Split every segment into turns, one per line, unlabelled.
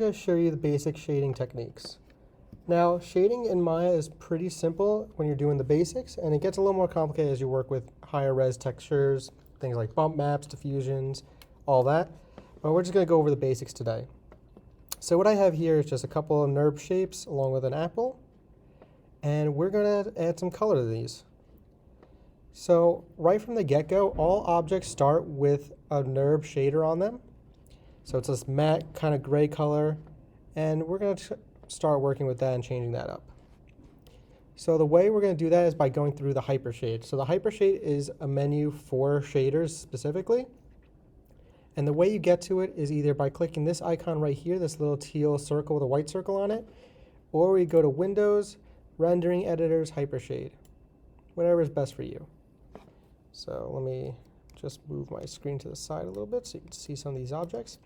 I'm going to show you the basic shading techniques. Now, shading in Maya is pretty simple when you're doing the basics, and it gets a little more complicated as you work with higher res textures, things like bump maps, diffusions, all that. But we're just going to go over the basics today. So what I have here is just a couple of NURB shapes along with an apple, and we're going to add some color to these. So right from the get-go, all objects start with a NURB shader on them. So it's this matte kind of gray color, and we're going to start working with that and changing that up. So the way we're going to do that is by going through the Hypershade. So the Hypershade is a menu for shaders specifically, and the way you get to it is either by clicking this icon right here, this little teal circle with a white circle on it, or we go to Windows, Rendering Editors, Hypershade, whatever is best for you. So let me just move my screen to the side a little bit so you can see some of these objects.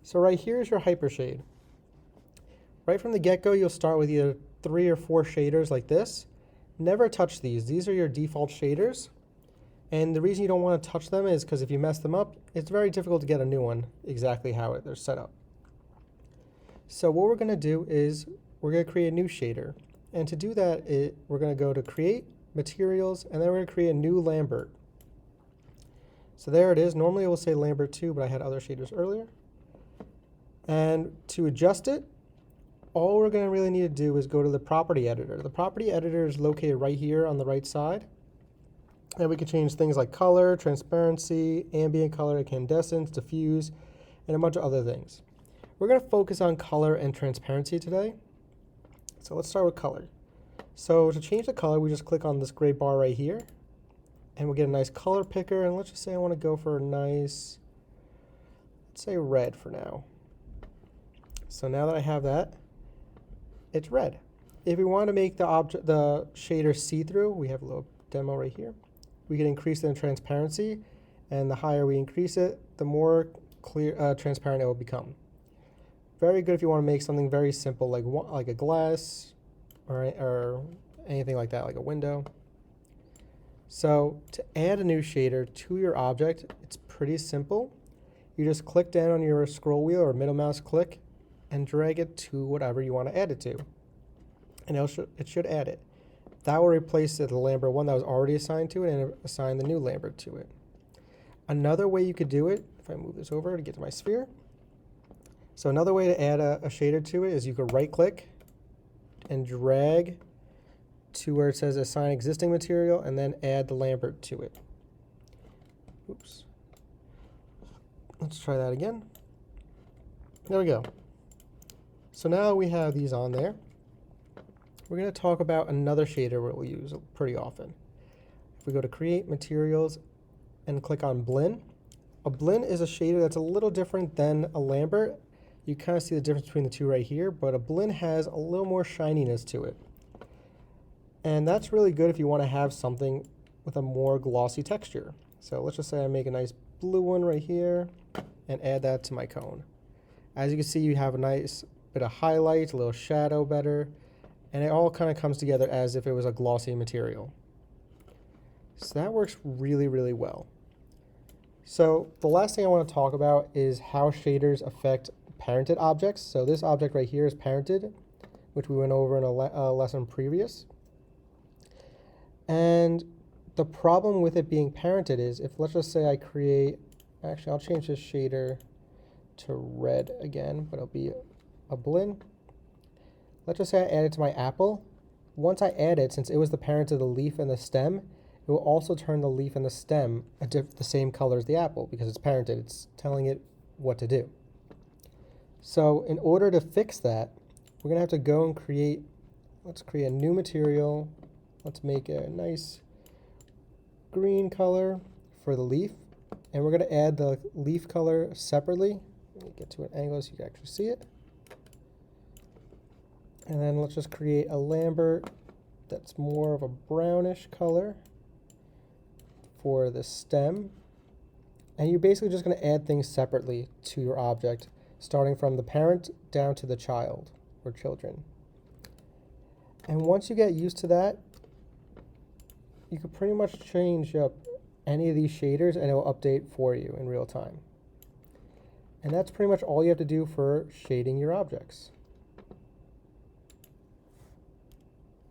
So right here is your Hypershade. Right from the get-go, you'll start with either 3 or 4 shaders like this. Never touch these. These are your default shaders. And the reason you don't want to touch them is because if you mess them up, it's very difficult to get a new one exactly how they're set up. So what we're going to do is we're going to create a new shader. And to do that, we're going to go to Create, Materials, and then we're going to create a new Lambert. So there it is. Normally it will say Lambert 2, but I had other shaders earlier. And to adjust it, all we're going to really need to do is go to the property editor. The property editor is located right here on the right side. And we can change things like color, transparency, ambient color, incandescence, diffuse, and a bunch of other things. We're going to focus on color and transparency today. So let's start with color. So to change the color, we just click on this gray bar right here. And we'll get a nice color picker. And let's just say I want to go for a nice, let's say red for now. So now that I have that, it's red. If we want to make the shader see-through, we have a little demo right here. We can increase the transparency, and the higher we increase it, the more clear, transparent it will become. Very good if you want to make something very simple, like a glass, or anything like that, like a window. So to add a new shader to your object, it's pretty simple. You just click down on your scroll wheel or middle mouse click, and drag it to whatever you want to add it to. And it should add it. That will replace the Lambert 1 that was already assigned to it and assign the new Lambert to it. Another way you could do it, if I move this over to get to my sphere. So another way to add a shader to it is you could right click and drag to where it says assign existing material and then add the Lambert to it. Oops. Let's try that again. There we go. So now we have these on there. We're going to talk about another shader we'll use pretty often. If we go to Create, Materials, and click on Blend. A blend is a shader that's a little different than a Lambert. You kind of see the difference between the two right here, but a blend has a little more shininess to it. And that's really good if you want to have something with a more glossy texture. So let's just say I make a nice blue one right here and add that to my cone. As you can see, you have a nice bit of highlight, a little shadow better, and it all kind of comes together as if it was a glossy material. So that works really, really well. So the last thing I want to talk about is how shaders affect parented objects. So this object right here is parented, which we went over in a lesson previous. And the problem with it being parented is if, let's just say I create, actually I'll change this shader to red again, but it'll be a blend. Let's just say I add it to my apple. Once I add it, since it was the parent of the leaf and the stem, it will also turn the leaf and the stem the same color as the apple because it's parented. It's telling it what to do. So in order to fix that, we're going to have to go and let's create a new material. Let's make a nice green color for the leaf. And we're going to add the leaf color separately. Let me get to an angle so you can actually see it. And then let's just create a Lambert that's more of a brownish color for the stem. And you're basically just going to add things separately to your object, starting from the parent down to the child or children. And once you get used to that, you can pretty much change up any of these shaders and it will update for you in real time. And that's pretty much all you have to do for shading your objects.